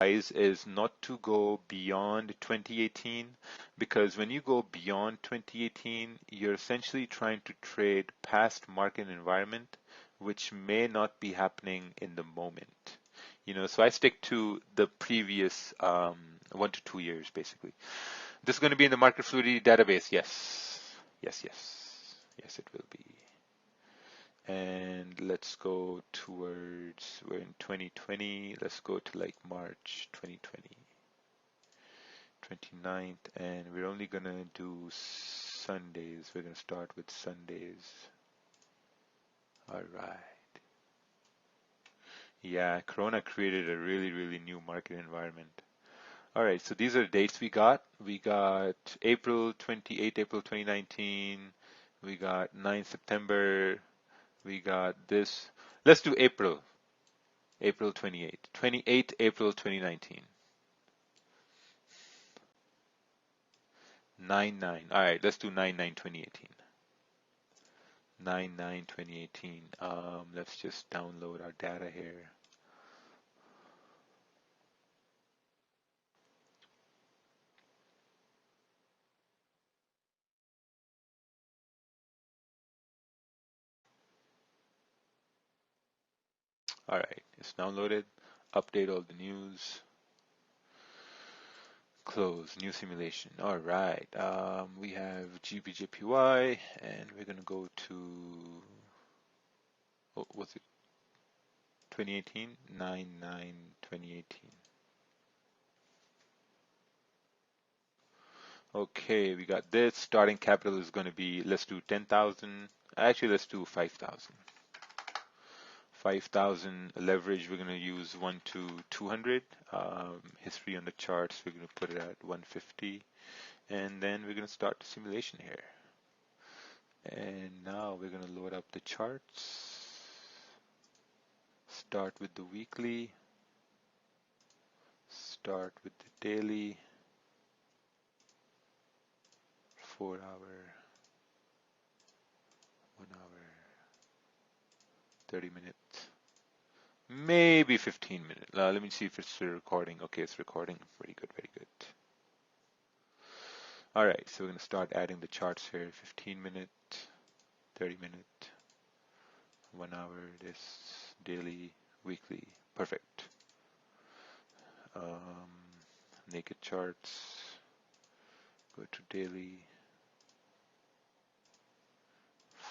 advise is not to go beyond 2018, because when you go beyond 2018, you're essentially trying to trade past market environment, which may not be happening in the moment. So I stick to the previous 1 to 2 years, basically. This is going to be in the market fluidity database. Yes. Yes, yes. Yes, it will be. And let's go towards, we're in 2020. Let's go to like March 2020, 29th. And we're only going to do Sundays. We're going to start with Sundays. All right. Yeah, Corona created a really, really new market environment. All right, so these are the dates we got. We got April 28, April 2019. We got 9 September. We got this. Let's do April. April 28. 28 April 2019. 9/9. All right, let's do 9/9/2018. 9/9/2018. Let's just download our data here. All right, it's downloaded. Update all the news. Close, new simulation. All right, we have GBJPY, and we're going to go to, what was it, 2018? 9/9/2018. Okay, we got this. Starting capital is going to be, let's do 10,000. Actually, let's do 5,000. 5,000 leverage, we're going to use 1 to 200. History on the charts, we're going to put it at 150. And then we're going to start the simulation here. And now we're going to load up the charts. Start with the weekly. Start with the daily. 4 hour. 1 hour. 30 minutes. Maybe 15 minutes. Let me see if it's recording. Okay, it's recording. Very good, very good. All right, so we're going to start adding the charts here. 15 minute, 30 minute, 1 hour, this, daily, weekly. Perfect. Naked charts. Go to daily.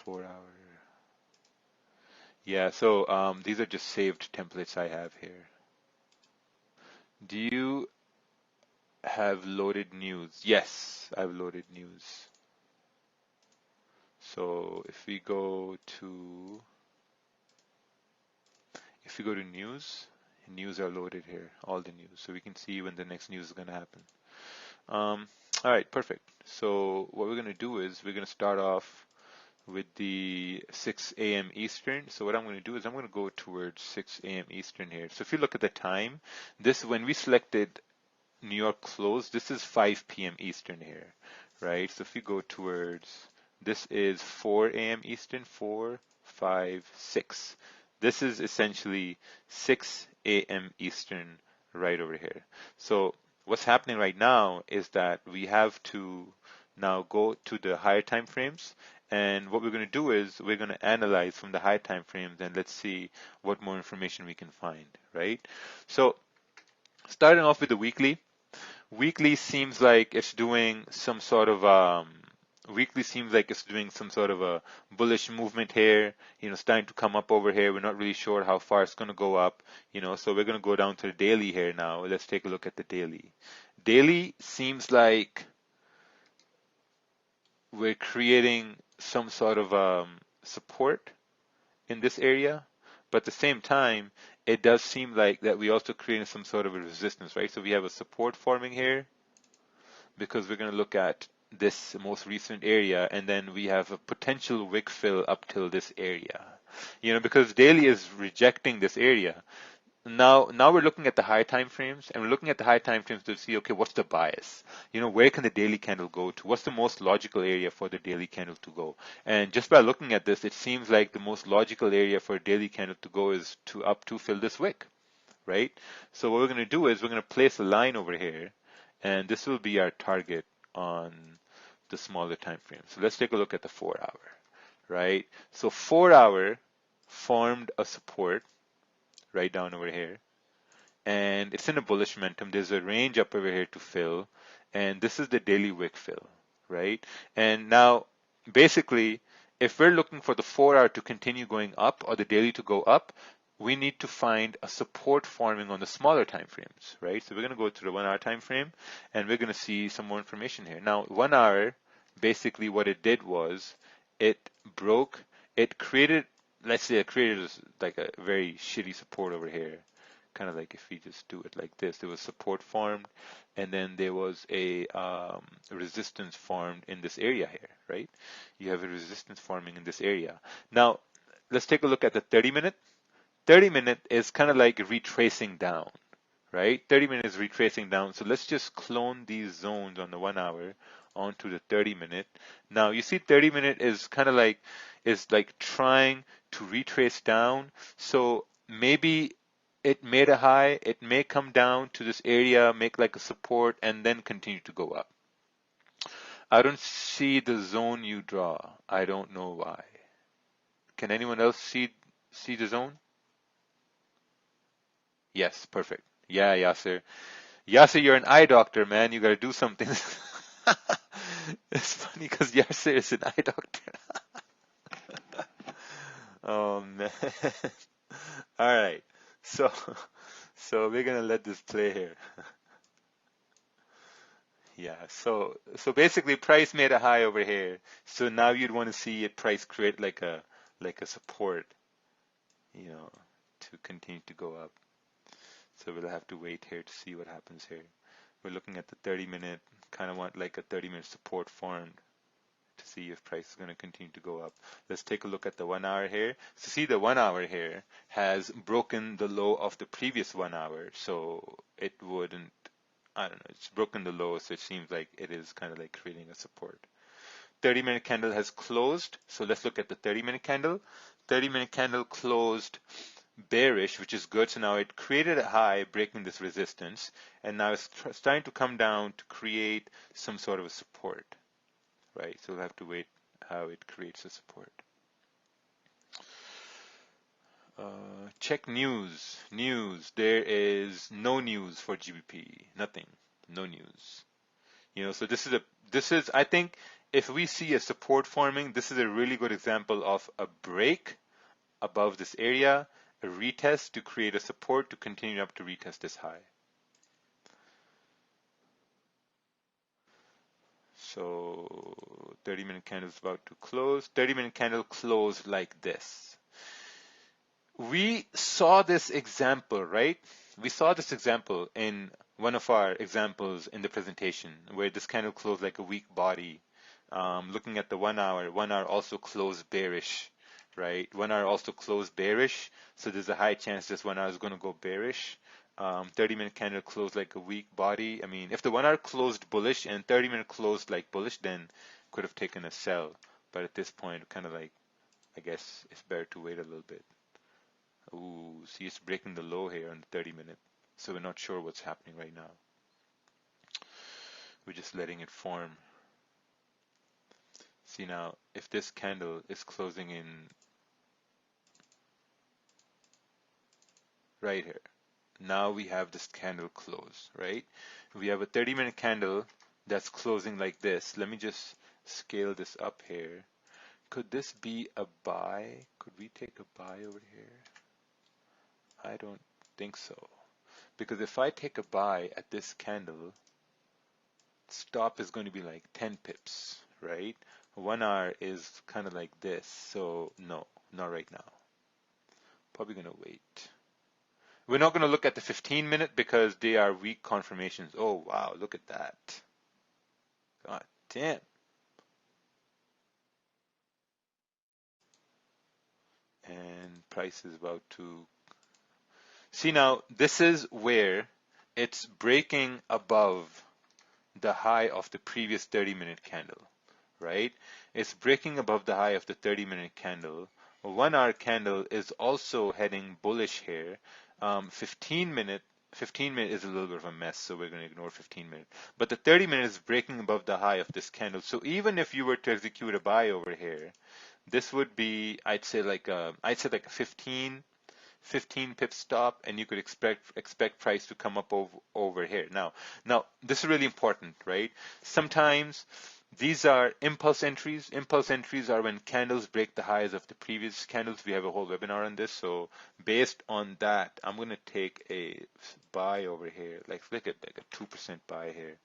4 hour. Yeah, so these are just saved templates I have here. Do you have loaded news? Yes, I've loaded news. So if we go to news, news are loaded here, all the news. So we can see when the next news is going to happen. All right, perfect. So what we're going to do is we're going to start off with the 6 a.m. Eastern. So what I'm going to do is I'm going to go towards 6 a.m. Eastern here. So if you look at the time, this, when we selected New York close, this is 5 p.m. Eastern here, right? So if you go towards, this is 4 a.m. Eastern, 4, 5, 6. This is essentially 6 a.m. Eastern right over here. So what's happening right now is that we have to now go to the higher time frames. And what we're going to do is we're going to analyze from the high time frames, and let's see what more information we can find, right? So starting off with the weekly. Weekly seems like it's doing some sort of a bullish movement here, starting to come up over here. We're not really sure how far it's going to go up, so we're going to go down to the daily here now. Let's take a look at the daily. Daily seems like we're creating some sort of support in this area, but at the same time, it does seem like that we also creating some sort of a resistance, right? So we have a support forming here because we're going to look at this most recent area, and then we have a potential wick fill up till this area, because daily is rejecting this area. Now we're looking at the high time frames, and we're looking at the high time frames to see, okay, what's the bias? Where can the daily candle go to? What's the most logical area for the daily candle to go? And just by looking at this, it seems like the most logical area for a daily candle to go is to fill this wick, right? So what we're going to do is we're going to place a line over here, and this will be our target on the smaller time frame. So let's take a look at the 4-hour, right? So 4-hour formed a support right down over here, and it's in a bullish momentum. There's a range up over here to fill, and this is the daily wick fill, right? And now, basically, if we're looking for the 4-hour to continue going up or the daily to go up, we need to find a support forming on the smaller time frames, right? So we're going to go to the 1-hour time frame, and we're going to see some more information here. Now, 1 hour, basically what it did was it broke, it created, let's say it created like a very shitty support over here. Kind of like if we just do it like this, there was support formed, and then there was a resistance formed in this area here, right? You have a resistance forming in this area. Now, let's take a look at the 30-minute. 30-minute is kind of like retracing down, right? 30-minute is retracing down. So let's just clone these zones on the 1 hour onto the 30-minute. Now you see 30-minute is kind of like, is like trying to retrace down. So maybe it made a high, it may come down to this area, make like a support, and then continue to go up. I don't see the zone you draw. I don't know why. Can anyone else see the zone? Yes, perfect. Yeah, Yasser. Yasser, you're an eye doctor, man. You gotta do something. It's funny because Yasser is an eye doctor. Oh man. All right. So we're gonna let this play here. Yeah. So basically, price made a high over here. So now you'd want to see it price create like a support, to continue to go up. So we'll have to wait here to see what happens here. We're looking at the 30-minute, kind of want like a 30-minute support formed to see if price is going to continue to go up. Let's take a look at the 1 hour here. So see the 1 hour here has broken the low of the previous 1 hour. So it wouldn't, I don't know, it's broken the low. So it seems like it is kind of like creating a support. 30-minute candle has closed. So let's look at the 30-minute candle. 30-minute candle closed bearish, which is good. So now it created a high, breaking this resistance, and now it's starting to come down to create some sort of a support, right? So we'll have to wait how it creates a support. Check news. There is no news for GBP. Nothing. No news. So this is I think if we see a support forming, this is a really good example of a break above this area, a retest to create a support to continue up to retest this high. So 30-minute candle is about to close. 30-minute candle closed like this. We saw this example, right? We saw this example in one of our examples in the presentation where this candle closed like a weak body. Looking at the 1 hour, 1 hour also closed bearish, right? 1 hour also closed bearish. So there's a high chance this 1 hour is going to go bearish. 30-minute candle closed like a weak body. I mean, if the 1 hour closed bullish and 30-minute closed like bullish, then could have taken a sell. But at this point, kind of like, I guess it's better to wait a little bit. Ooh, see, it's breaking the low here on the 30-minute. So we're not sure what's happening right now. We're just letting it form. See now, if this candle is closing in right here, now we have this candle close, right? We have a 30-minute candle that's closing like this. Let me just scale this up here. Could this be a buy? Could we take a buy over here? I don't think so. Because if I take a buy at this candle, stop is going to be like 10 pips, right? 1 hour is kind of like this. So no, not right now. Probably going to wait. We're not going to look at the 15-minute because they are weak confirmations. Oh, wow, look at that. God damn. And price is about to... See now, this is where it's breaking above the high of the previous 30-minute candle, right? It's breaking above the high of the 30-minute candle. A 1 hour candle is also heading bullish here. 15 minute is a little bit of a mess, so we're going to ignore 15 minute. But the 30 minute is breaking above the high of this candle. So even if you were to execute a buy over here, this would be, I'd say like a 15 pip stop, and you could expect price to come up over here. Now this is really important, right? Sometimes these are impulse entries. Impulse entries are when candles break the highs of the previous candles. We have a whole webinar on this. So based on that, I'm going to take a buy over here. Like look at like a 2% buy here.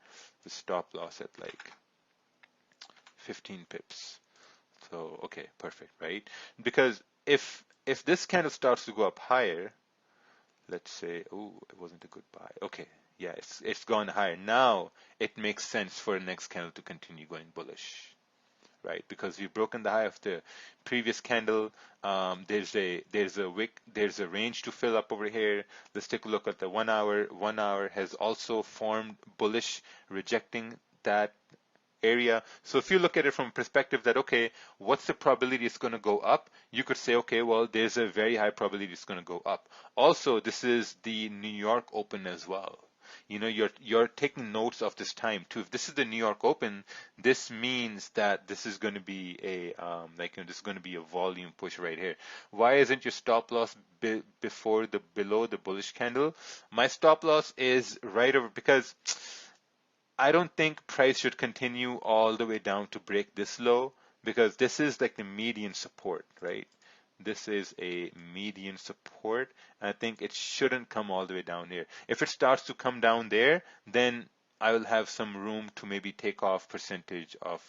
The stop loss at like 15 pips. So okay, perfect, right? Because if this candle starts to go up higher, let's say, oh, it wasn't a good buy. Okay, yeah, it's gone higher. Now it makes sense for the next candle to continue going bullish, right? Because we've broken the high of the previous candle. There's a range to fill up over here. Let's take a look at the 1 hour. 1 hour has also formed bullish, rejecting that area. So if you look at it from a perspective that, okay, what's the probability it's going to go up? You could say, okay, well, there's a very high probability it's going to go up. Also, this is the New York Open as well. You know, you're taking notes of this time too. If this is the New York Open, this means that this is going to be a this is going to be a volume push right here. Why isn't your stop loss below the bullish candle? My stop loss is right over, because I don't think price should continue all the way down to break this low, because this is like the median support, right? This is a median support. I think it shouldn't come all the way down here. If it starts to come down there, then I will have some room to maybe take off percentage of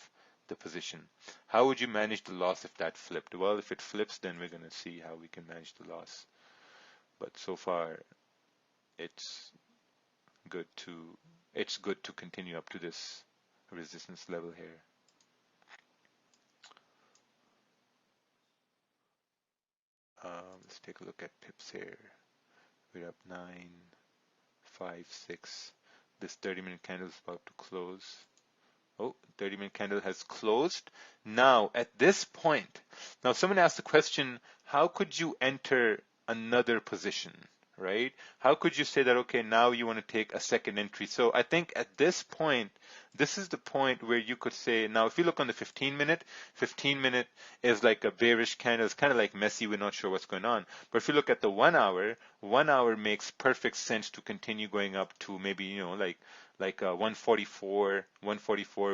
the position. How would you manage the loss if that flipped? Well, if it flips, then we're going to see how we can manage the loss. But so far, it's good to continue up to this resistance level here. Let's take a look at pips here. We're up 9, 5, 6. This 30-minute candle is about to close. Oh, 30-minute candle has closed. Now, at this point, now someone asked the question, how could you enter another position, right? How could you say that, okay, now you want to take a second entry? So I think at this point, this is the point where you could say, now if you look on the 15 minute is like a bearish candle. It's kind of like messy. We're not sure what's going on. But if you look at the 1 hour, 1 hour makes perfect sense to continue going up to maybe, you know, like 144,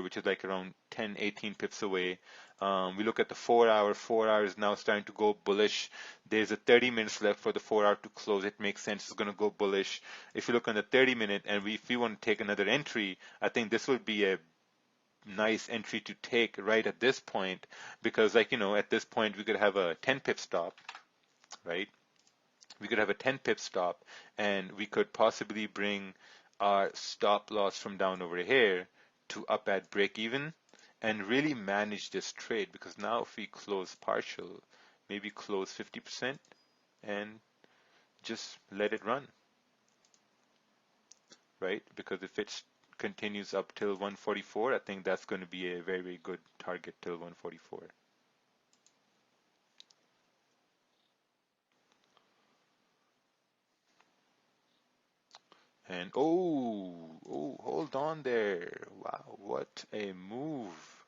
which is like around 10, 18 pips away. We look at the 4 hour. 4 hours is now starting to go bullish. There's a 30 minutes left for the 4 hour to close. It makes sense. It's going to go bullish. If you look on the 30 minute and if we want to take another entry, I think this would be a nice entry to take right at this point, because like, you know, at this point we could have a 10 pip stop, right? We could have a 10 pip stop, and we could possibly bring our stop loss from down over here to up at break even and really manage this trade. Because now if we close partial, maybe close 50% and just let it run, right? Because if it continues up till 144, I think that's going to be a very, very good target till 144. And oh, hold on there. Wow, what a move.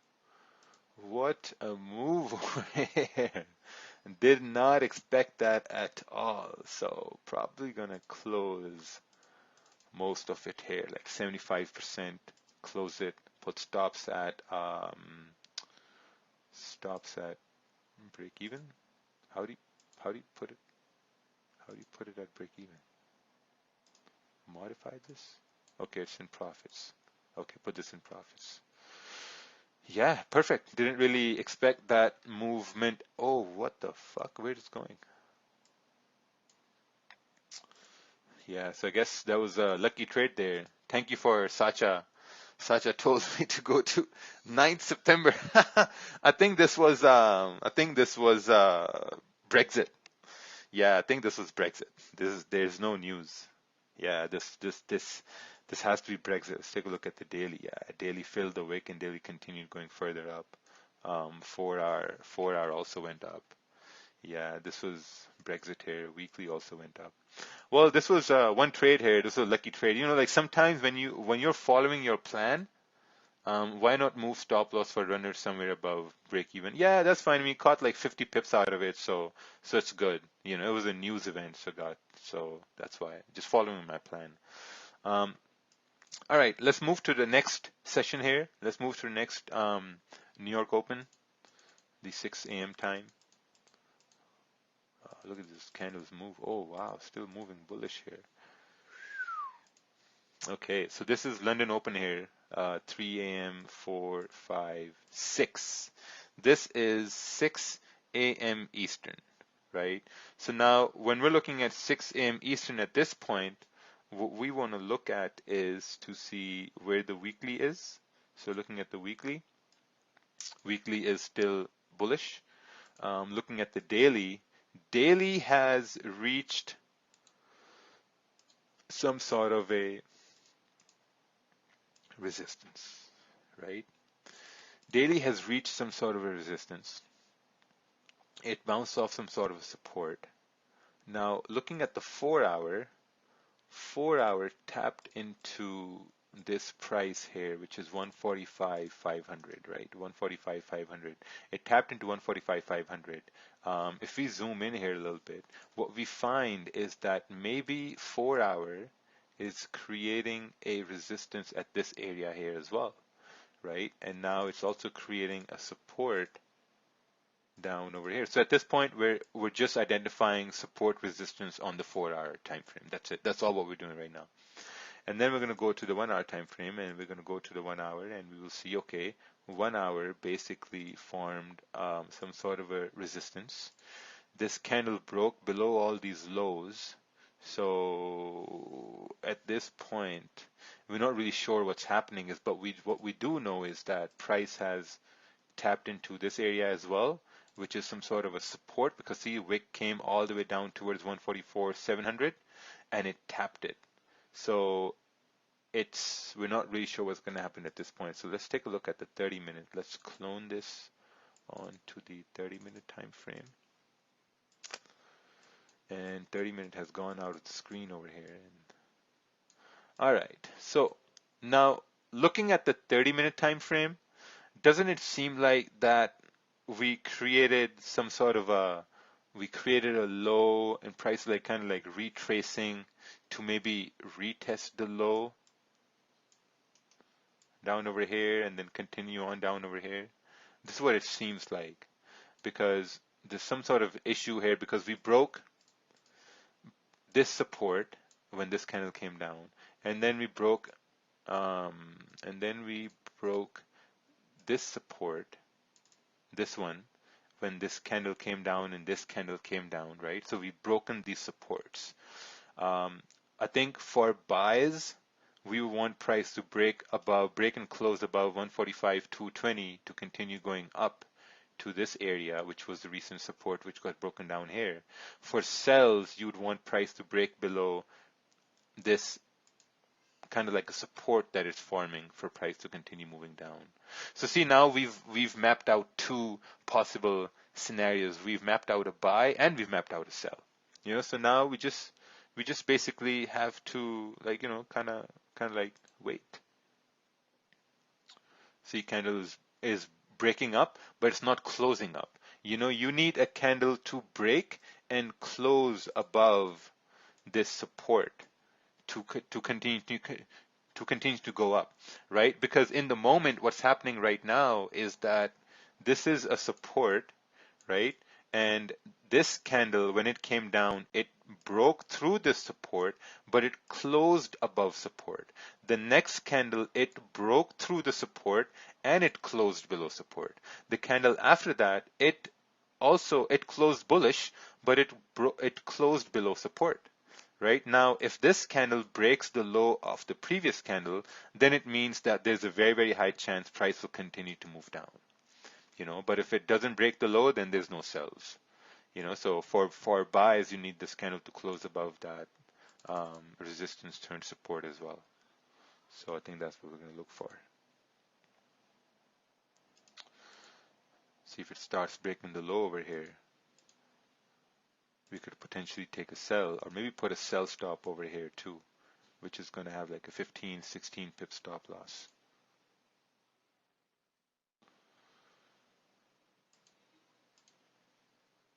What a move over here. Did not expect that at all. So probably gonna close most of it here, like 75%. Close it. Put stops at break even. How do you put it? How do you put it at break even? Modify this. Okay, it's in profits. Okay, put this in profits. Yeah, perfect. Didn't really expect that movement. Oh, what the fuck? Where is it going? Yeah, so I guess that was a lucky trade there. Thank you for Sacha. Sacha told me to go to 9th September. I think this was Brexit. Yeah, I think this was Brexit. There's no news. Yeah, this has to be Brexit. Let's take a look at the daily. Yeah, daily filled the wick and daily continued going further up. 4 hour also went up. Yeah, this was Brexit here. Weekly also went up. Well, this was one trade here. This was a lucky trade. You know, like sometimes when you're following your plan, why not move stop loss for runners somewhere above break even? Yeah, that's fine. We caught like 50 pips out of it, so it's good. You know, it was a news event, so that's why. Just following my plan. Um, all right, let's move to the next session here. Let's move to the next New York Open, the 6 a.m. time. Look at this candles move. Oh wow, still moving bullish here. Okay, so this is London Open here, 3 a.m., 4, 5, 6. This is 6 a.m. Eastern, right? So now when we're looking at 6 a.m. Eastern at this point, what we want to look at is to see where the weekly is. So looking at the weekly is still bullish. Looking at the daily has reached some sort of a resistance, right? Daily has reached some sort of a resistance. It bounced off some sort of a support. Now, looking at the 4 hour tapped into this price here, which is 145,500, right? 145,500. It tapped into 145,500. If we zoom in here a little bit, what we find is that maybe 4 hour is creating a resistance at this area here as well, right? And now it's also creating a support down over here. So at this point, we're just identifying support resistance on the 4 hour time frame. That's it. That's all what we're doing right now. And then we're going to go to the 1 hour time frame, and we're going to go to the 1 hour, and we will see, okay, 1 hour basically formed some sort of a resistance. This candle broke below all these lows. So at this point, we're not really sure what's happening, but what we do know is that price has tapped into this area as well, which is some sort of a support, because see, wick came all the way down towards 144,700 and it tapped it. So we're not really sure what's going to happen at this point. So let's take a look at the 30-minute. Let's clone this onto the 30-minute time frame. And 30-minute has gone out of the screen over here. All right. So now looking at the 30-minute time frame, doesn't it seem like that we created a low and price, like kind of like retracing to maybe retest the low down over here and then continue on down over here? This is what it seems like, because there's some sort of issue here, because we broke this support when this candle came down, and then we broke this support, this one, when this candle came down and this candle came down, right? So we've broken these supports. I think for buys, we want price to break and close above 145,220 to continue going up to this area, which was the recent support, which got broken down here. For sells, you would want price to break below this kind of like a support that is forming for price to continue moving down. So see, now we've mapped out two possible scenarios. We've mapped out a buy and we've mapped out a sell. You know, so now we just basically have to, like, you know, kind of like wait. See, candle is breaking up, but it's not closing up. You know, you need a candle to break and close above this support to continue to go up, right? Because in the moment, what's happening right now is that this is a support, right? And this candle, when it came down, it broke through this support, but it closed above support. The next candle, it broke through the support and it closed below support. The candle after that, it closed bullish, but it closed below support. Right now, if this candle breaks the low of the previous candle, then it means that there's a very, very high chance price will continue to move down. You know, but if it doesn't break the low, then there's no sells. You know, so for buys, you need this candle to close above that resistance turn support as well. So I think that's what we're going to look for. See if it starts breaking the low over here. we could potentially take a sell, or maybe put a sell stop over here too, which is going to have like a 15, 16 pip stop loss.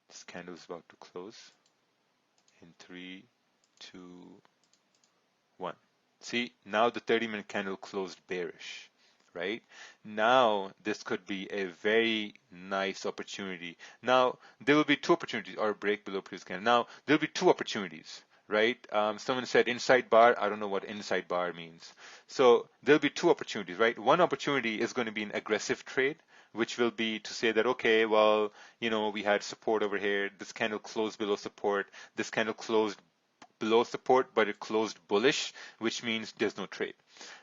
This candle is about to close in 3, 2, 1. See, now the 30-minute candle closed bearish, right? Now this could be a very nice opportunity. Now there will be two opportunities, or break below previous candle. Now there will be two opportunities, right? Someone said inside bar. I don't know what inside bar means. So there'll be two opportunities, right? One opportunity is going to be an aggressive trade, which will be to say that, okay, well, we had support over here. This candle closed below support. This candle closed below support, but it closed bullish, which means there's no trade.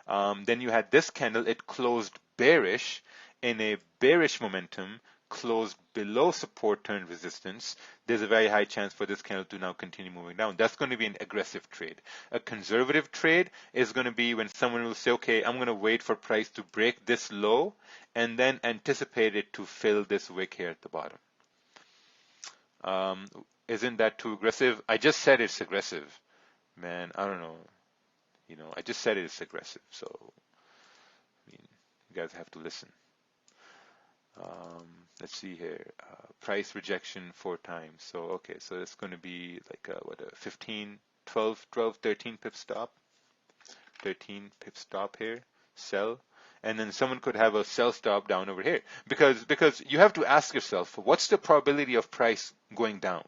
Then you had this candle, it closed bearish in a bearish momentum, closed below support, turned resistance. There's a very high chance for this candle to now continue moving down. That's going to be an aggressive trade. A conservative trade is going to be when someone will say, okay, I'm going to wait for price to break this low and then anticipate it to fill this wick here at the bottom. Isn't that too aggressive? I just said it's aggressive. Man, I don't know. I just said it's aggressive. So, you guys have to listen. Let's see here. Price rejection 4 times. So, okay, so it's going to be like a 15, 12, 13 pip stop. 13 pip stop here. Sell. And then someone could have a sell stop down over here. Because you have to ask yourself, what's the probability of price going down?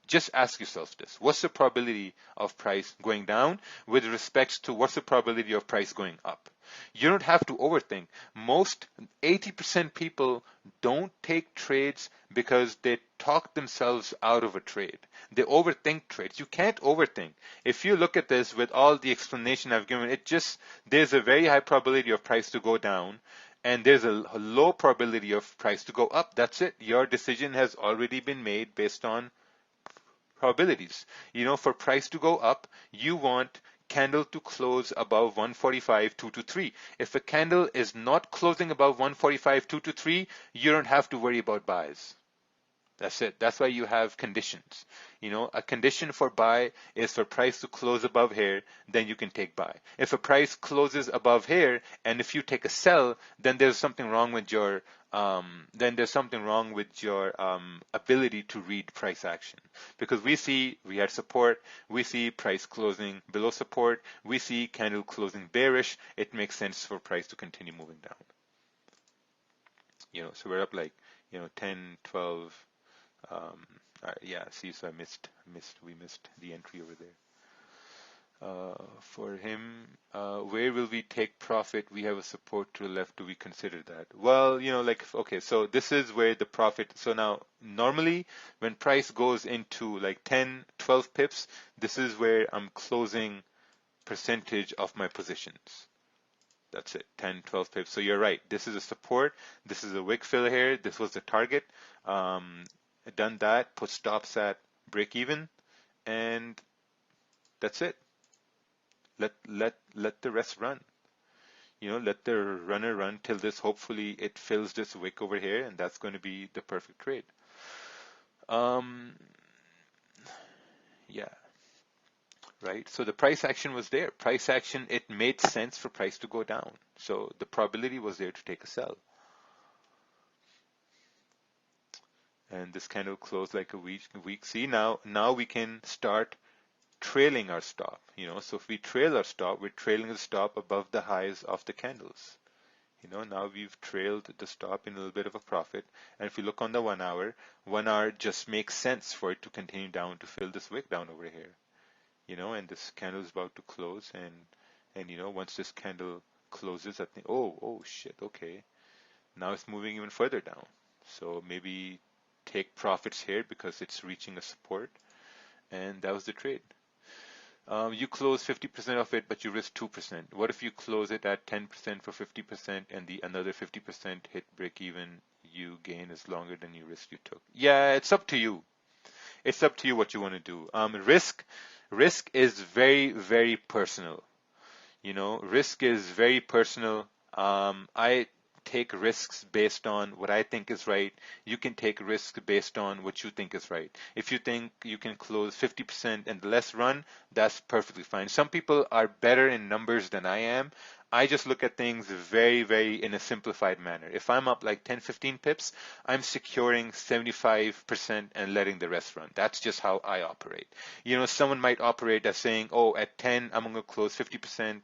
Just ask yourself this. What's the probability of price going down with respect to what's the probability of price going up? You don't have to overthink. Most 80% people don't take trades because they talk themselves out of a trade. They overthink trades. You can't overthink. If you look at this with all the explanation I've given, there's a very high probability of price to go down and there's a low probability of price to go up. That's it. Your decision has already been made based on probabilities. For price to go up, you want candle to close above 145, 2 to 3. If a candle is not closing above 145, 2 to 3, you don't have to worry about buys. That's it. That's why you have conditions. A condition for buy is for price to close above here, then you can take buy. If a price closes above here, and if you take a sell, then there's something wrong with your ability to read price action. Because we had support, we see price closing below support, we see candle closing bearish. It makes sense for price to continue moving down. So we're up like 10, 12. Yeah, see, so we missed the entry over there. For him, where will we take profit? We have a support to the left. Do we consider that? Well, okay, so this is where the profit. So now, normally, when price goes into like 10, 12 pips, this is where I'm closing percentage of my positions. That's it, 10, 12 pips. So you're right. This is a support. This is a wick filler here. This was the target. Done that, put stops at break even, and that's it. Let the rest run. Let the runner run till this, hopefully it fills this wick over here, and that's going to be the perfect trade. Yeah. Right? So the price action was there. Price action, it made sense for price to go down. So the probability was there to take a sell. And this candle closed like a week. See, now we can start trailing our stop. So if we trail our stop, we're trailing the stop above the highs of the candles. Now we've trailed the stop in a little bit of a profit. And if you look on the 1 hour, 1 hour just makes sense for it to continue down to fill this wick down over here. And this candle is about to close, and once this candle closes, I think, oh shit, okay. Now it's moving even further down. So maybe take profits here because it's reaching a support, and that was the trade. You close 50% of it, but you risk 2%. What if you close it at 10% for 50%, and the another 50% hit break even? You gain is longer than you risk you took. Yeah, it's up to you. It's up to you what you want to do. Risk is very, very personal. Risk is very personal. take risks based on what I think is right. You can take risks based on what you think is right. If you think you can close 50% and less run, that's perfectly fine. Some people are better in numbers than I am. I just look at things very, very in a simplified manner. If I'm up like 10, 15 pips, I'm securing 75% and letting the rest run. That's just how I operate. Someone might operate as saying, oh, at 10, I'm going to close 50%,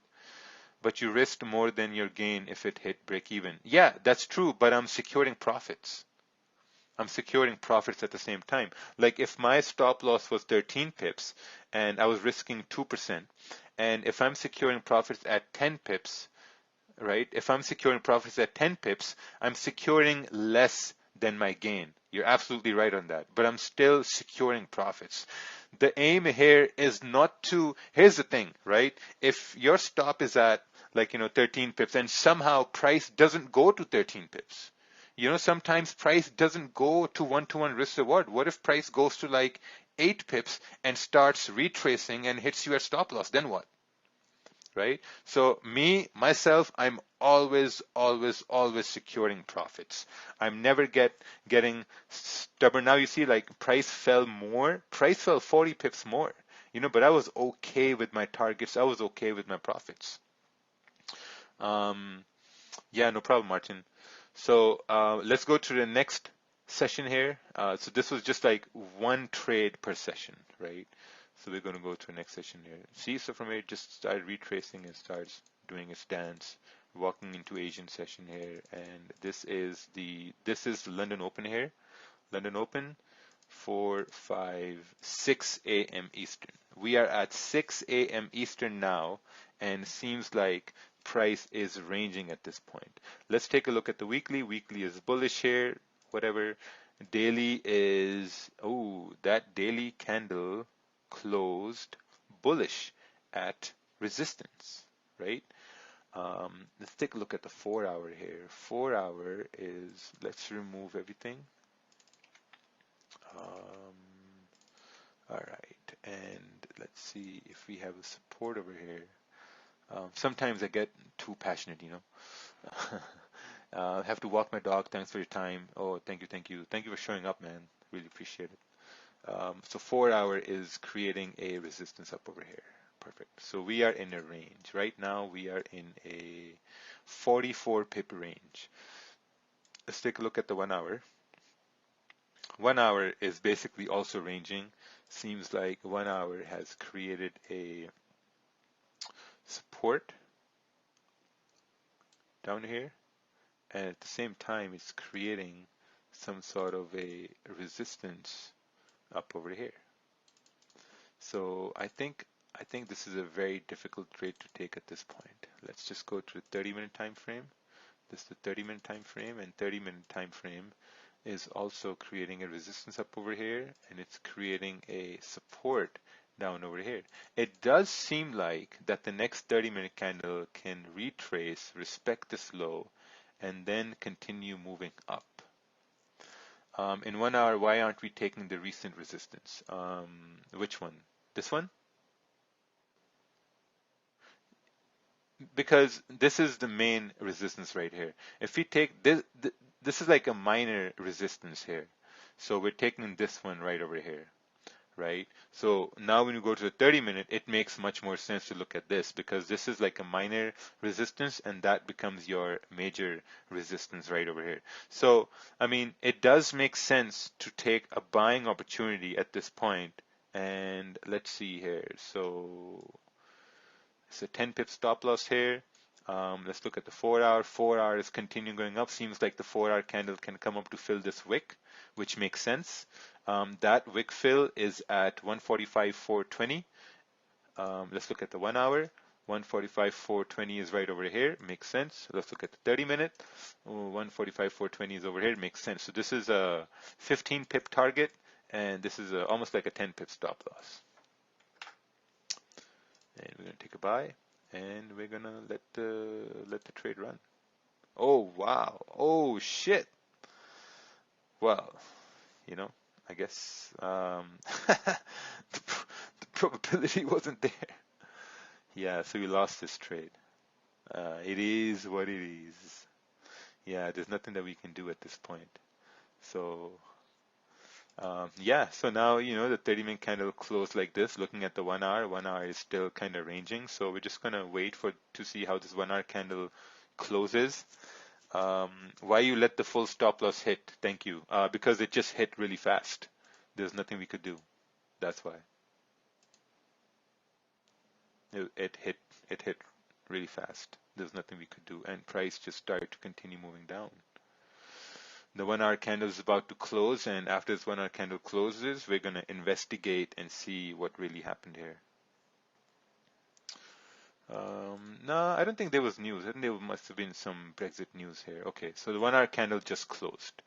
but you risked more than your gain if it hit break even. Yeah, that's true, but I'm securing profits. I'm securing profits at the same time. Like if my stop loss was 13 pips and I was risking 2%, and if I'm securing profits at 10 pips, right? If I'm securing profits at 10 pips, I'm securing less than my gain. You're absolutely right on that, but I'm still securing profits. The aim here is not to, here's the thing, right? If your stop is at 13 pips and somehow price doesn't go to 13 pips, sometimes price doesn't go to one-to-one risk reward. What if price goes to like 8 pips and starts retracing and hits you at stop loss? Then what? Right? So myself, I'm always securing profits. I'm never getting stubborn. Now you see like price fell 40 pips more, but I was okay with my targets. I was okay with my profits. Yeah, no problem, Martin. So let's go to the next session here. So this was just like one trade per session, right? So we're going to go to the next session here. See, so from here it just started retracing and starts doing its dance, walking into Asian session here, and this is the London Open here. London Open, 4, 5, 6 a.m. Eastern. We are at 6 a.m. Eastern now, and seems like price is ranging at this point. Let's take a look at the weekly. Weekly is bullish here, whatever. Daily is, that daily candle closed bullish at resistance, right? Let's take a look at the 4-hour here. 4-hour is, let's remove everything. All right, and let's see if we have a support over here. Sometimes I get too passionate, I have to walk my dog. Thanks for your time. Oh, thank you. Thank you for showing up, man. Really appreciate it. So 4-hour is creating a resistance up over here. Perfect. So we are in a range. Right now we are in a 44 pip range. Let's take a look at the 1-hour. 1-hour is basically also ranging. Seems like 1-hour has created a support down here, and at the same time it's creating some sort of a resistance up over here. So I think this is a very difficult trade to take at this point. Let's just go to the 30-minute time frame. This is the 30-minute time frame, and 30-minute time frame is also creating a resistance up over here, and it's creating a support down over here. It does seem like that the next 30-minute candle can retrace, respect this low, and then continue moving up. In 1 hour, why aren't we taking the recent resistance? Which one? This one? Because this is the main resistance right here. If we take this, this is like a minor resistance here. So we're taking this one right over here, right? So now when you go to the 30-minute, it makes much more sense to look at this, because this is like a minor resistance and that becomes your major resistance right over here. So, I mean, it does make sense to take a buying opportunity at this point. And let's see here. So it's a 10 pip stop loss here. Let's look at the 4-hour. 4-hour is continuing going up. Seems like the 4-hour candle can come up to fill this wick, which makes sense. That wick fill is at 145.420. Let's look at the 1 hour. 145.420 is right over here. Makes sense. Let's look at the 30-minute. 145.420 is over here. Makes sense. So this is a 15 pip target, and this is almost like a 10 pip stop loss. And we're going to take a buy, and we're going to let the trade run. Oh, wow. Oh, shit. Well, I guess the probability wasn't there. Yeah, so we lost this trade. It is what it is. Yeah, there's nothing that we can do at this point. So yeah, so now, the 30-minute candle closed like this, looking at the 1 hour. 1 hour is still kind of ranging, so we're just gonna wait for to see how this 1 hour candle closes. Um, why you let the full stop loss hit? Thank you. Because it just hit really fast. There's nothing we could do. That's why. It hit really fast. There's nothing we could do, and price just started to continue moving down. The 1 hour candle is about to close, and after this 1 hour candle closes, we're going to investigate and see what really happened here. No, I don't think there was news. I think there must have been some Brexit news here. Okay, so the 1 hour candle just closed,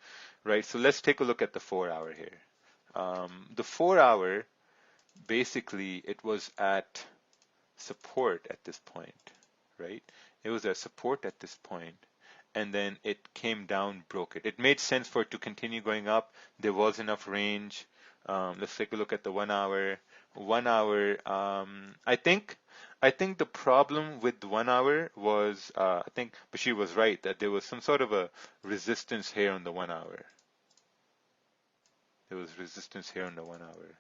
right? So let's take a look at the 4 hour here. The 4 hour, basically, it was at support at this point, right? It was at support at this point, and then it came down, broke it. It made sense for it to continue going up. There was enough range. Let's take a look at the 1 hour. 1 hour, I think the problem with the 1 hour was, I think Bashir was right that there was some sort of a resistance here on the 1 hour. There was resistance here on the 1 hour.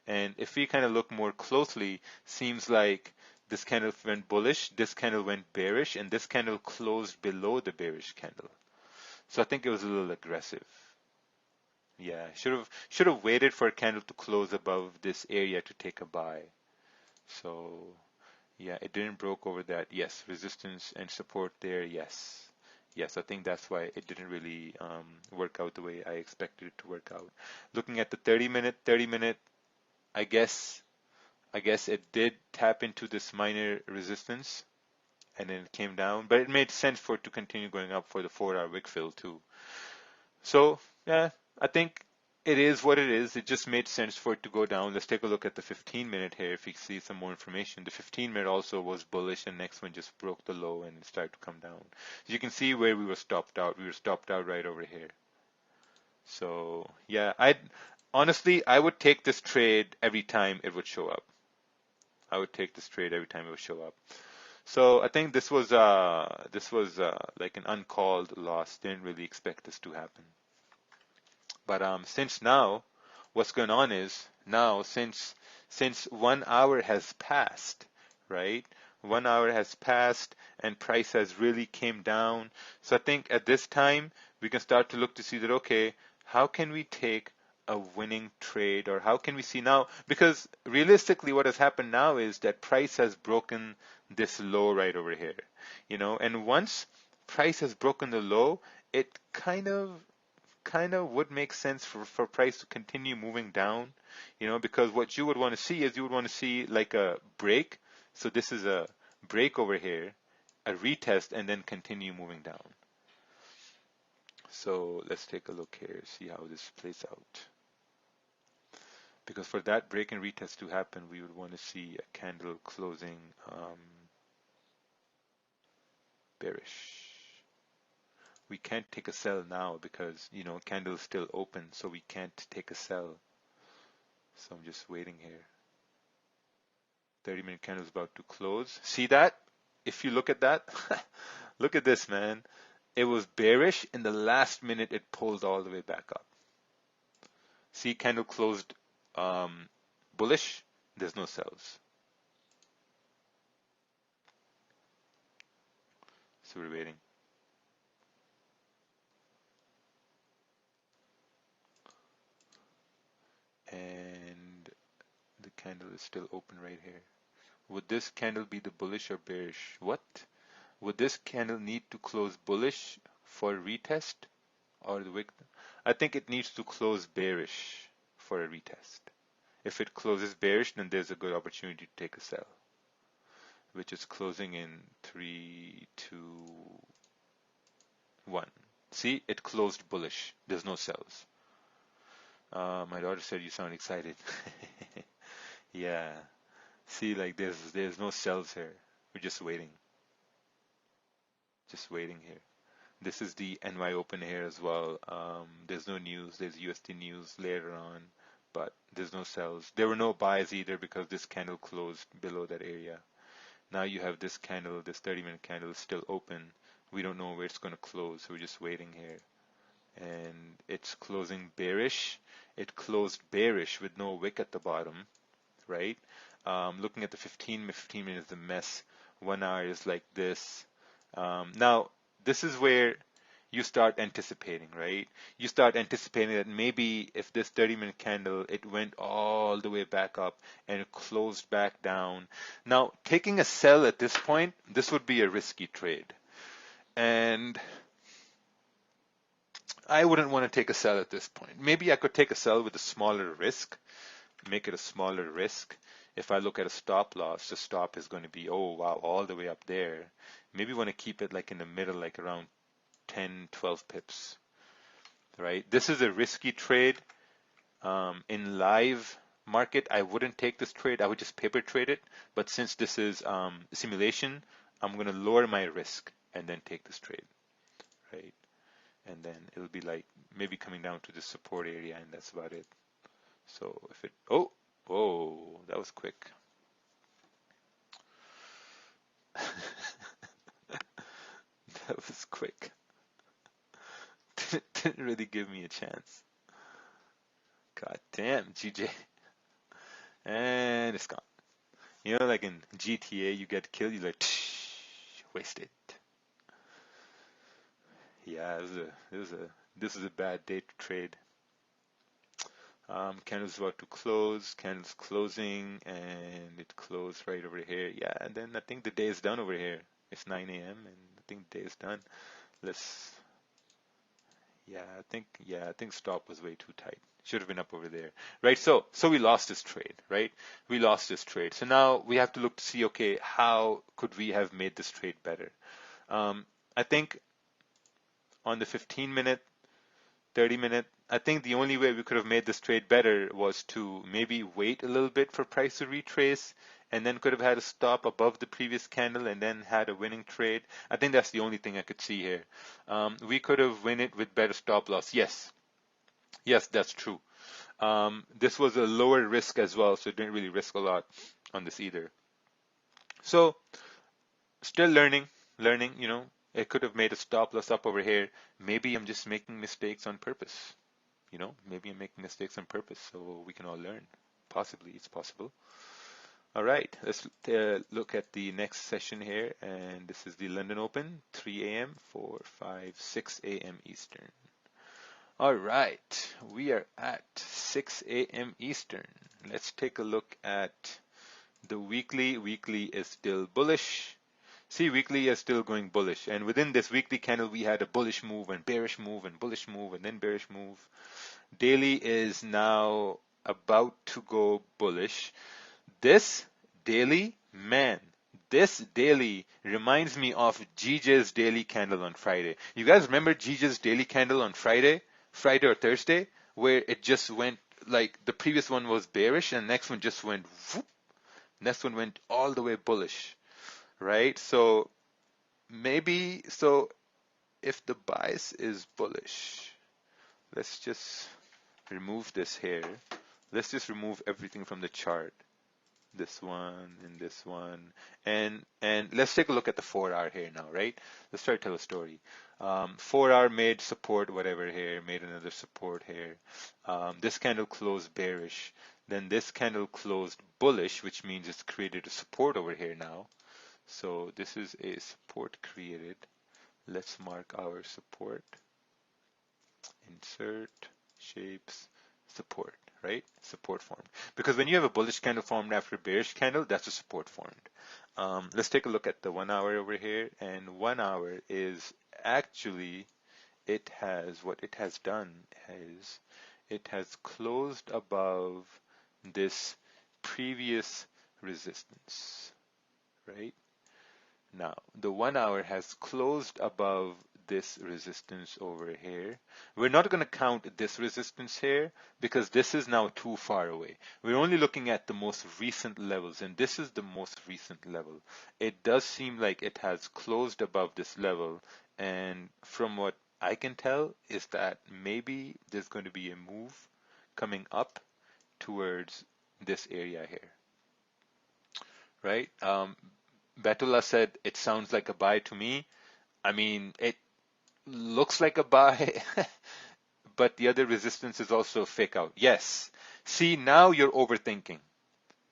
And if we kind of look more closely, seems like this candle went bullish, this candle went bearish, and this candle closed below the bearish candle. So I think it was a little aggressive. Yeah, should have waited for a candle to close above this area to take a buy. So yeah, it didn't broke over that. Yes, resistance and support there. Yes. Yes, I think that's why it didn't really work out the way I expected it to work out. Looking at the 30-minute, I guess it did tap into this minor resistance and then it came down, but it made sense for it to continue going up for the 4 hour wick fill too. So yeah, I think it is what it is. It just made sense for it to go down. Let's take a look at the 15-minute here if you see some more information. The 15-minute also was bullish, and next one just broke the low and it started to come down. So you can see where we were stopped out. We were stopped out right over here. So yeah, honestly, I would take this trade every time it would show up. I would take this trade every time it would show up. So I think this was like an uncalled loss. Didn't really expect this to happen. But since now, what's going on is now since 1 hour has passed, right? 1 hour has passed and price has really came down. So I think at this time we can start to look to see that, okay, how can we take a winning trade, or how can we see now? Because realistically, what has happened now is that price has broken this low right over here, and once price has broken the low, it kind of would make sense for price to continue moving down, because what you would want to see is you would want to see like a break. So this is a break over here, a retest, and then continue moving down. So let's take a look here, see how this plays out. Because for that break and retest to happen, we would want to see a candle closing bearish. We can't take a sell now because, candle is still open, so we can't take a sell. So I'm just waiting here. 30-minute candle is about to close. See that? If you look at that, look at this, man. It was bearish. In the last minute, it pulled all the way back up. See, candle closed bullish. There's no sells. So we're waiting. And the candle is still open right here. Would this candle be the bullish or bearish? What? Would this candle need to close bullish for a retest or the wick? I think it needs to close bearish for a retest. If it closes bearish, then there's a good opportunity to take a sell, which is closing in 3, 2, 1. See, it closed bullish. There's no sells. My daughter said you sound excited. Yeah. See, like there's no sells here. We're just waiting. Just waiting here. This is the NY open here as well. There's no news. There's USD news later on, but there's no sells. There were no buys either because this candle closed below that area. Now you have this candle, this 30-minute candle is still open We don't know where it's going to close, so we're just waiting here. And it's closing bearish. It closed bearish with no wick at the bottom, right? Looking at the 15 minutes, the mess. 1 hour is like this. Now, this is where you start anticipating, right? You start anticipating that maybe if this 30-minute candle, it went all the way back up and it closed back down. Now, taking a sell at this point, this would be a risky trade. And I wouldn't want to take a sell at this point. Maybe I could take a sell with a smaller risk, make it a smaller risk. If I look at a stop loss, the stop is going to be, oh wow, all the way up there. Maybe want to keep it like in the middle, like around 10, 12 pips, right? This is a risky trade. In live market, I wouldn't take this trade. I would just paper trade it. But since this is simulation, I'm going to lower my risk and then take this trade, right? And then it'll be like maybe coming down to the support area, and that's about it. So if it, oh, that was quick. That was quick. Didn't really give me a chance. God damn, GJ. And it's gone. You know, like in GTA, you get killed, you like, wasted. Yeah, this is a bad day to trade. Candle's about to close, candle's closing, and it closed right over here. Yeah, and then I think the day is done over here. It's 9 a.m. and I think the day is done. I think stop was way too tight. Should have been up over there, right? So we lost this trade, right? We lost this trade. So now we have to look to see, okay, how could we have made this trade better? I think on the 15-minute, 30-minute, I think the only way we could have made this trade better was to maybe wait a little bit for price to retrace, and then could have had a stop above the previous candle and then had a winning trade. I think that's the only thing I could see here. We could have win it with better stop loss. Yes, that's true. This was a lower risk as well, so it didn't really risk a lot on this either. So still learning, you know. It could have made a stop loss up over here. Maybe I'm just making mistakes on purpose. You know, maybe I'm making mistakes on purpose so we can all learn. Possibly, it's possible. All right, let's look at the next session here. And this is the London Open, 3 a.m., 4, 5, 6 a.m. Eastern. All right, we are at 6 a.m. Eastern. Let's take a look at the weekly. Weekly is still bullish. See, weekly is still going bullish. And within this weekly candle, we had a bullish move and bearish move and bullish move and then bearish move. Daily is now about to go bullish. This daily, man, this daily reminds me of GJ's daily candle on Friday. You guys remember GJ's daily candle on Friday or Thursday, where it just went like the previous one was bearish and the next one just went whoop. Next one went all the way bullish. Right? So maybe, so if the bias is bullish, let's just remove this here. Let's just remove everything from the chart. This one and this one. And let's take a look at the 4-hour here now, right? Let's try to tell a story. 4-hour made support, whatever here, made another support here. This candle closed bearish. Then this candle closed bullish, which means it's created a support over here now. So this is a support created. Let's mark our support. Insert, shapes, support, right? Support formed. Because when you have a bullish candle formed after a bearish candle, that's a support formed. Let's take a look at the 1 hour over here. And 1 hour is actually, what it has done is it has closed above this previous resistance, right? Now, the 1 hour has closed above this resistance over here. We're not going to count this resistance here because this is now too far away. We're only looking at the most recent levels, and this is the most recent level. It does seem like it has closed above this level, and from what I can tell is that maybe there's going to be a move coming up towards this area here, right? Betula said it sounds like a buy to me. I mean, it looks like a buy, but the other resistance is also a fake out. Yes. See, now you're overthinking.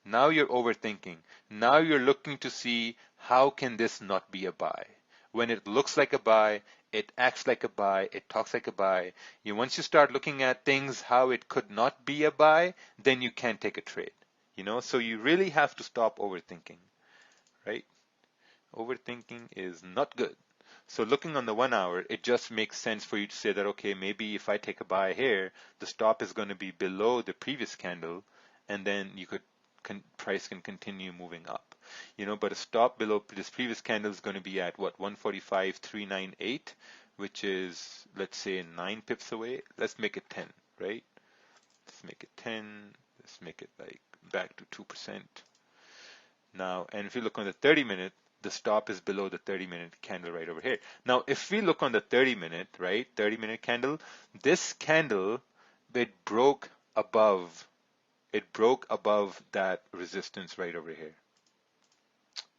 Now you're overthinking. Now you're looking to see how can this not be a buy. When it looks like a buy, it acts like a buy, it talks like a buy. Once you start looking at things how it could not be a buy, then you can't take a trade. So you really have to stop overthinking, right? Overthinking is not good. So looking on the 1 hour, it just makes sense for you to say that, okay, maybe if I take a buy here, the stop is going to be below the previous candle, and then price can continue moving up. But a stop below this previous candle is going to be at what, 145.398, which is, let's say, 9 pips away. Let's make it 10, right? Let's make it 10. Let's make it like back to 2%. Now, and if you look on the 30-minute, the stop is below the 30-minute candle right over here. Now, if we look on the 30-minute, right, 30-minute candle, this candle, it broke above that resistance right over here.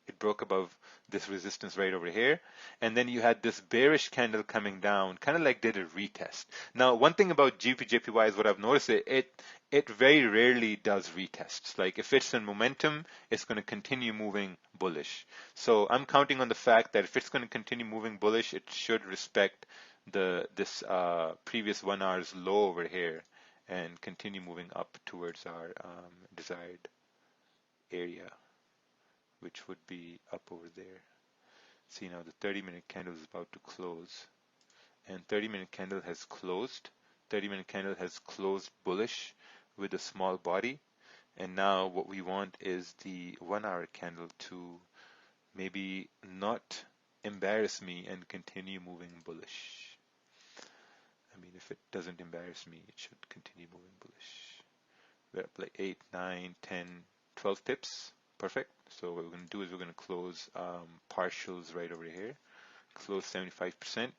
It broke above this resistance right over here. And then you had this bearish candle coming down, kind of like did a retest. Now, one thing about GBP/JPY is what I've noticed, it very rarely does retests. Like if it's in momentum, it's going to continue moving bullish. So I'm counting on the fact that if it's going to continue moving bullish, it should respect this previous 1 hour's low over here and continue moving up towards our desired area, which would be up over there. See, now the 30-minute candle is about to close, and 30-minute candle has closed. 30-minute candle has closed bullish with a small body, and now what we want is the 1 hour candle to maybe not embarrass me and continue moving bullish. I mean, if it doesn't embarrass me, it should continue moving bullish. We're up like 8, 9, 10, 12 pips. Perfect. So what we're going to do is we're going to close partials right over here. Close 75%.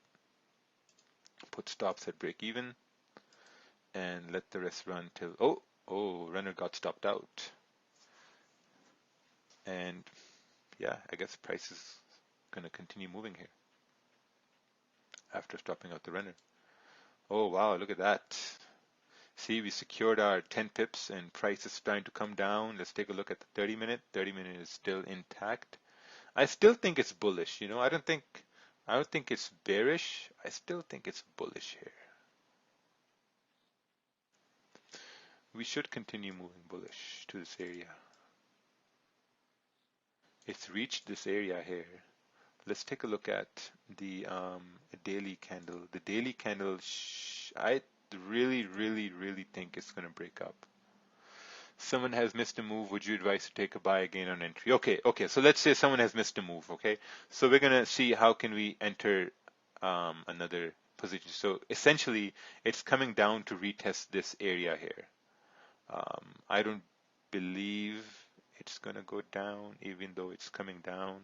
Put stops at break even. And let the rest run till, runner got stopped out. And yeah, I guess price is going to continue moving here after stopping out the runner. Oh, wow, look at that. See, we secured our 10 pips and price is starting to come down. Let's take a look at the 30-minute. 30-minute is still intact. I still think it's bullish. I don't think it's bearish. I still think it's bullish here. We should continue moving bullish to this area. It's reached this area here. Let's take a look at the daily candle. The daily candle, I really think it's going to break up. Someone has missed a move. Would you advise to take a buy again on entry? Okay. So let's say someone has missed a move. Okay. So we're going to see how can we enter another position. So essentially, it's coming down to retest this area here. I don't believe it's going to go down, even though it's coming down.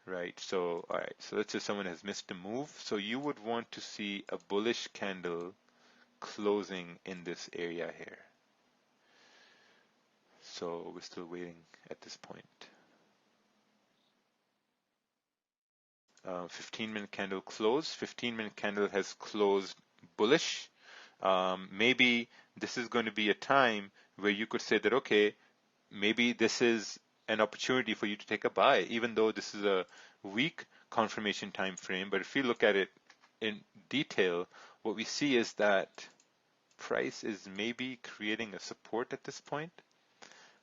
Right, so all right, so let's say someone has missed a move. So you would want to see a bullish candle closing in this area here. So we're still waiting at this point. 15-minute candle close. 15-minute candle has closed bullish. Maybe this is going to be a time where you could say that, okay, maybe this is an opportunity for you to take a buy, even though this is a weak confirmation time frame. But if you look at it in detail, what we see is that price is maybe creating a support at this point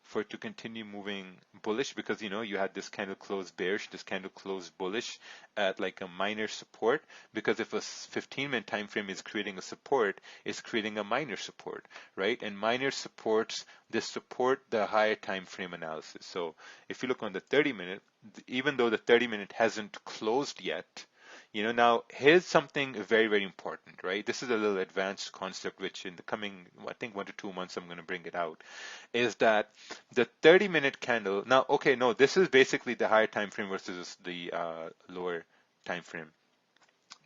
for it to continue moving bullish, because you had this candle close bearish, this candle close bullish at like a minor support, because if a 15-minute time frame is creating a support, it's creating a minor support, right? And minor supports, this support the higher time frame analysis. So if you look on the 30-minute, even though the 30-minute hasn't closed yet, now here's something very important, right? This is a little advanced concept, which in the coming, I think 1 to 2 months, I'm going to bring it out, is that the 30-minute candle, now, okay, no, this is basically the higher time frame versus the lower time frame.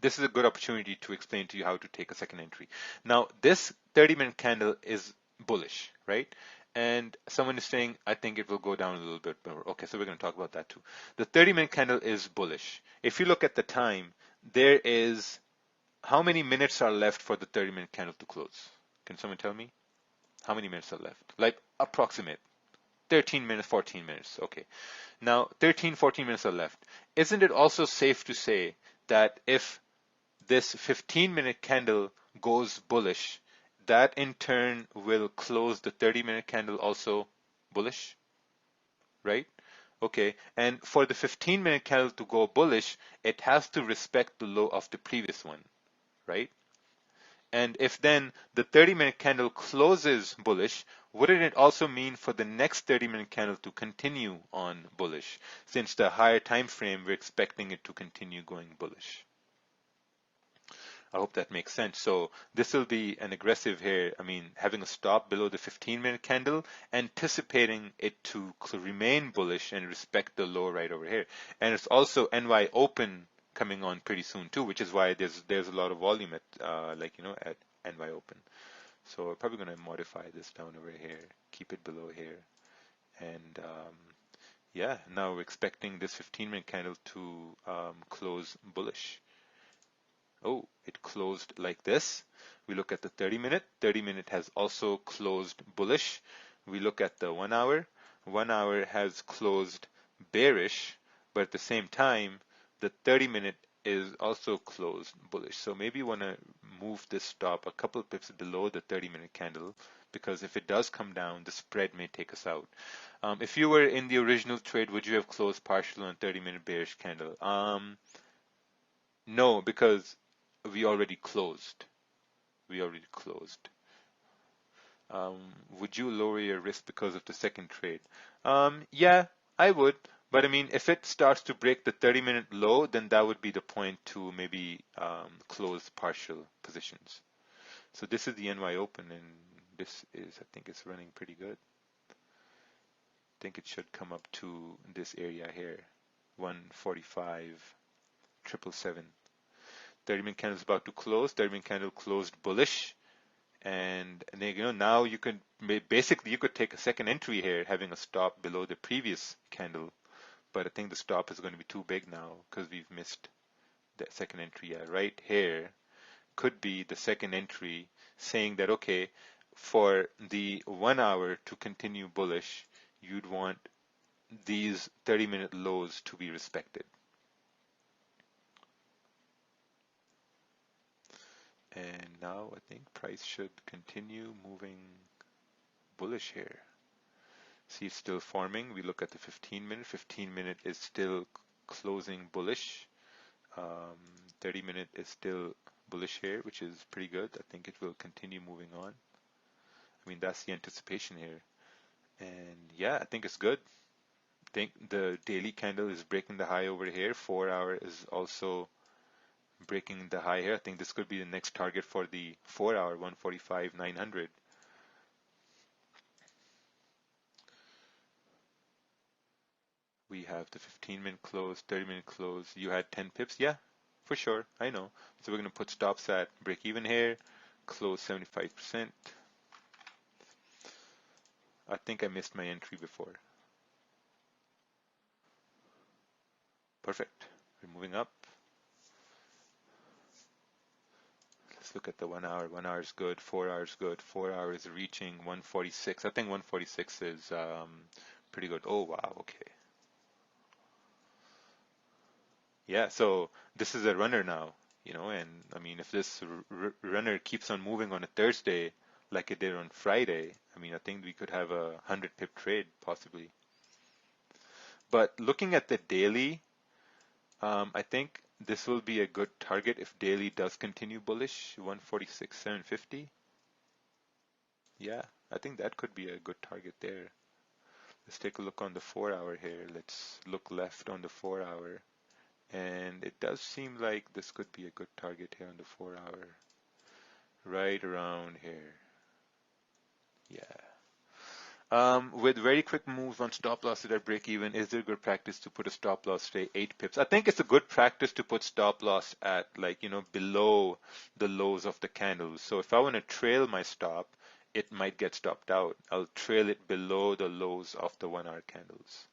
This is a good opportunity to explain to you how to take a second entry. Now, this 30-minute candle is bullish, right? and someone is saying, I think it will go down a little bit more. Okay, so we're going to talk about that too. The 30-minute candle is bullish. If you look at the time, there is, how many minutes are left for the 30-minute candle to close? Can someone tell me? How many minutes are left? Like approximate. 13 minutes, 14 minutes. Okay. Now 13, 14 minutes are left. Isn't it also safe to say that if this 15-minute candle goes bullish, that in turn will close the 30-minute candle also bullish, right? Okay, and for the 15-minute candle to go bullish, it has to respect the low of the previous one, right? And if then the 30-minute candle closes bullish, wouldn't it also mean for the next 30-minute candle to continue on bullish? Since the higher time frame, we're expecting it to continue going bullish. I hope that makes sense. So this will be an aggressive here. I mean, having a stop below the 15-minute candle, anticipating it to remain bullish and respect the low right over here. And it's also NY open coming on pretty soon too, which is why there's a lot of volume at at NY open. So we're probably going to modify this down over here, keep it below here, and yeah, now we're expecting this 15-minute candle to close bullish. Oh, it closed like this. We look at the 30-minute. 30-minute has also closed bullish. We look at the 1 hour. 1 hour has closed bearish, but at the same time, the 30-minute is also closed bullish. So maybe you want to move this stop a couple of pips below the 30-minute candle, because if it does come down, the spread may take us out. If you were in the original trade, would you have closed partial on 30-minute bearish candle? No, because we already closed. We already closed. Would you lower your risk because of the second trade? Yeah, I would. But I mean, if it starts to break the 30-minute low, then that would be the point to maybe close partial positions. So this is the NY open, and this is, I think it's running pretty good. I think it should come up to this area here, 145,777. 30-minute candle is about to close. 30-minute candle closed bullish, and now you could basically take a second entry here, having a stop below the previous candle. But I think the stop is going to be too big now because we've missed that second entry. Yeah, right here could be the second entry, saying that okay, for the 1 hour to continue bullish, you'd want these 30-minute lows to be respected. And now I think price should continue moving bullish here. See, it's still forming. We look at the 15-minute. 15-minute is still closing bullish. 30-minute is still bullish here, which is pretty good. I think it will continue moving on. I mean, that's the anticipation here. And yeah, I think it's good. I think the daily candle is breaking the high over here. 4 hour is also breaking the high here. I think this could be the next target for the 4 hour, 145,900. We have the 15-minute close, 30-minute close. You had 10 pips? Yeah, for sure. I know. So we're going to put stops at break even here, close 75%. I think I missed my entry before. Perfect. We're moving up. Let's look at the 1 hour. 1 hour is good. 4 hours good. 4 hours reaching 146. I think 146 is pretty good. Oh, wow. Okay. Yeah, so this is a runner now, and I mean, if this runner keeps on moving on a Thursday like it did on Friday, I mean, I think we could have a 100 pip trade possibly. But looking at the daily, I think this will be a good target if daily does continue bullish, 146,750. Yeah, I think that could be a good target there. Let's take a look on the 4 hour here. Let's look left on the 4 hour. And it does seem like this could be a good target here on the 4 hour. Right around here. Yeah. With very quick moves on stop losses at break even, is there good practice to put a stop loss, say 8 pips? I think it's a good practice to put stop loss at below the lows of the candles. So if I want to trail my stop, it might get stopped out. I'll trail it below the lows of the 1 hour candles.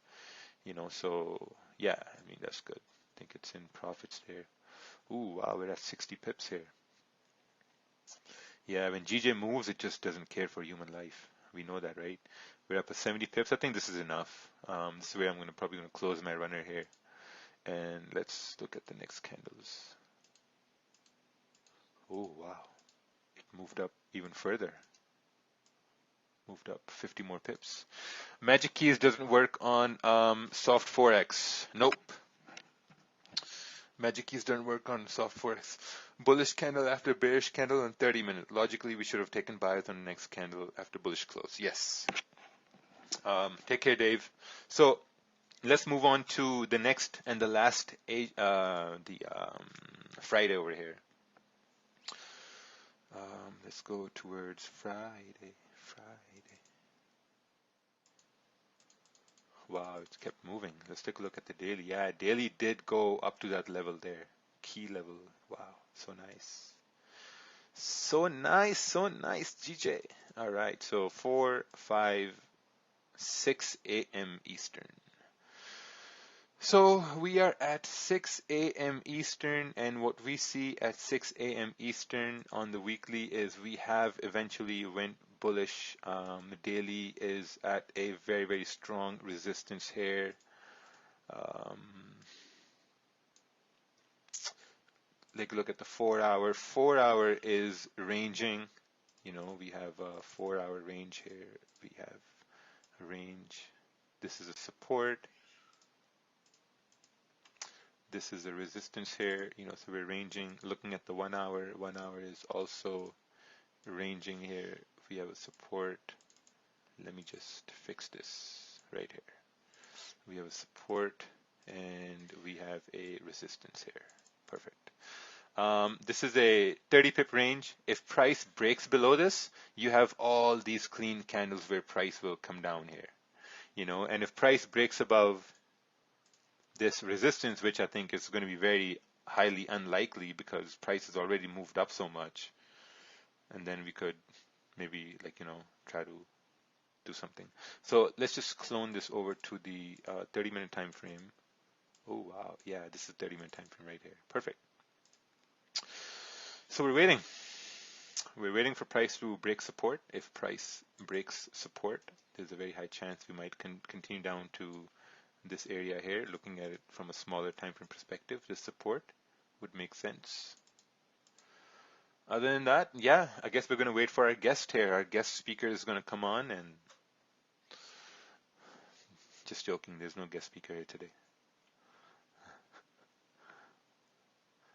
So yeah, I mean, that's good. I think it's in profits there. Ooh, wow, we're at 60 pips here. Yeah, when GJ moves, it just doesn't care for human life. We know that, right? We're up at 70 pips. I think this is enough. This is where I'm probably gonna close my runner here. And let's look at the next candles. Oh, wow. It moved up even further. Moved up 50 more pips. Magic keys doesn't work on soft forex. Nope. Magic keys don't work on soft forex. Bullish candle after bearish candle in 30 minutes. Logically, we should have taken buys on the next candle after bullish close. Yes. Take care, Dave. So let's move on to the next and the last Friday over here. Let's go towards Friday. Wow, it's kept moving. Let's take a look at the daily. Yeah, daily did go up to that level there. Key level. Wow, so nice. So nice, GJ. All right, so 4, 5, 6 a.m. Eastern. So we are at 6 a.m. Eastern, and what we see at 6 a.m. Eastern on the weekly is we have eventually went bullish. Daily is at a very, very strong resistance here. Take a look at the 4 hour. 4 hour is ranging. We have a 4 hour range here. We have a range. This is a support. This is a resistance here, so we're ranging. Looking at the 1 hour, 1 hour is also ranging here. We have a support. Let me just fix this right here. We have a support and we have a resistance here. Perfect. This is a 30 pip range. If price breaks below this, you have all these clean candles where price will come down here. And if price breaks above this resistance, which I think is going to be very highly unlikely because price has already moved up so much, and then we could maybe try to do something. So let's just clone this over to the 30-minute time frame. Oh wow, yeah, this is 30-minute time frame right here. Perfect. So we're waiting for price to break support. If price breaks support, there's a very high chance we might continue down to this area here. Looking at it from a smaller time frame perspective, this support would make sense. Other than that, yeah, I guess we're going to wait for our guest here. Our guest speaker is going to come on, and just joking, there's no guest speaker here today.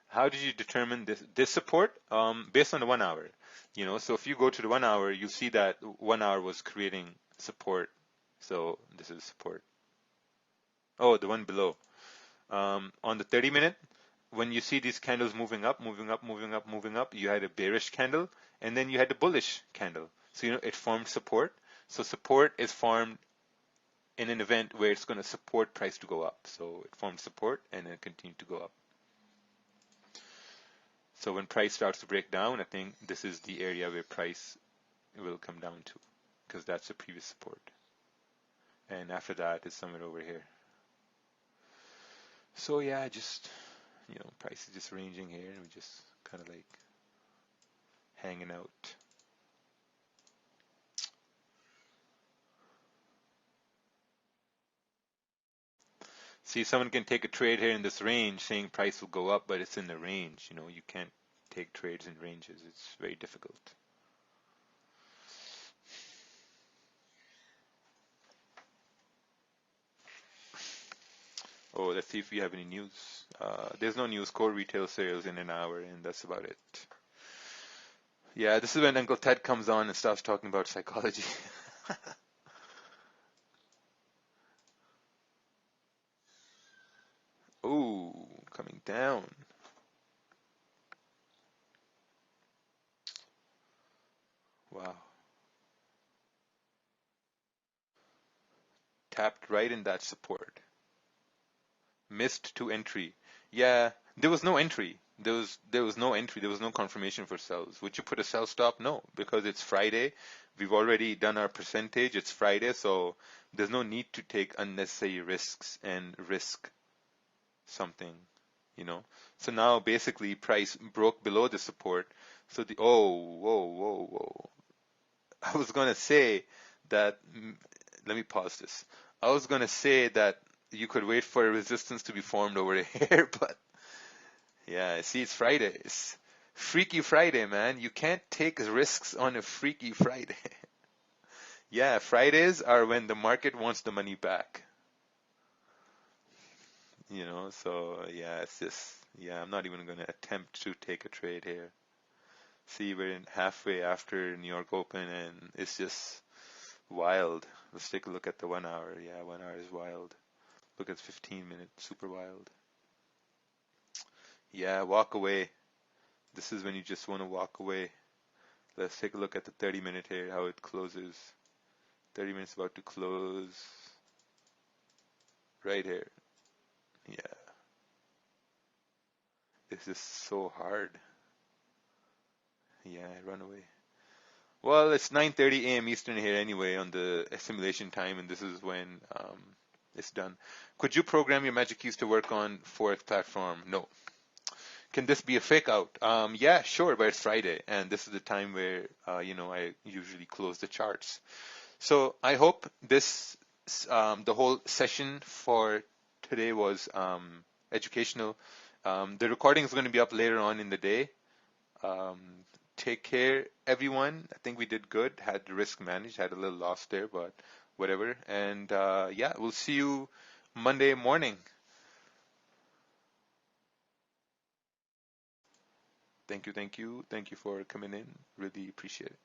How did you determine this support? Based on the 1 hour. So if you go to the 1 hour, you see that 1 hour was creating support. So this is support. Oh, the one below. On the 30-minute, when you see these candles moving up, you had a bearish candle, and then you had a bullish candle. So, it formed support. So support is formed in an event where it's going to support price to go up. So it formed support and then continued to go up. So when price starts to break down, I think this is the area where price will come down to, because that's the previous support. And after that is somewhere over here. So yeah, just, price is just ranging here, and we're just kind of like hanging out. See, someone can take a trade here in this range saying price will go up, but it's in the range. You can't take trades in ranges. It's very difficult. Oh, let's see if we have any news. There's no news. Core retail sales in an hour, and that's about it. Yeah, this is when Uncle Ted comes on and starts talking about psychology. Ooh, coming down. Wow. Tapped right in that support. Missed to entry. Yeah, there was no entry. There was no entry, there was no confirmation for sells. Would you put a sell stop? No, because it's Friday. We've already done our percentage. It's Friday, so there's no need to take unnecessary risks and risk something, you know. So now basically price broke below the support. So whoa. I was gonna say that. Let me pause this. I was gonna say that you could wait for a resistance to be formed over here, but yeah, see, it's Friday. It's Freaky Friday, man. You can't take risks on a Freaky Friday. Yeah, Fridays are when the market wants the money back. So yeah, it's just, yeah, I'm not even going to attempt to take a trade here. See, we're in halfway after New York Open and it's just wild. Let's take a look at the 1 hour. Yeah, 1 hour is wild. Look at 15 minutes, super wild. Yeah, walk away. This is when you just want to walk away. Let's take a look at the 30-minute here, how it closes. 30 minutes about to close right here. Yeah, this is so hard. Yeah, run away. Well, it's 9:30 a.m. Eastern here anyway on the simulation time, and this is when it's done. Could you program your magic keys to work on Forex platform? No. Can this be a fake out? Yeah, sure, but it's Friday, and this is the time where I usually close the charts. So I hope the whole session for today was educational. The recording is going to be up later on in the day. Um, Take care, everyone. I think we did good. Had risk managed, had a little loss there, but whatever. And yeah, we'll see you Monday morning. Thank you for coming in. Really appreciate it.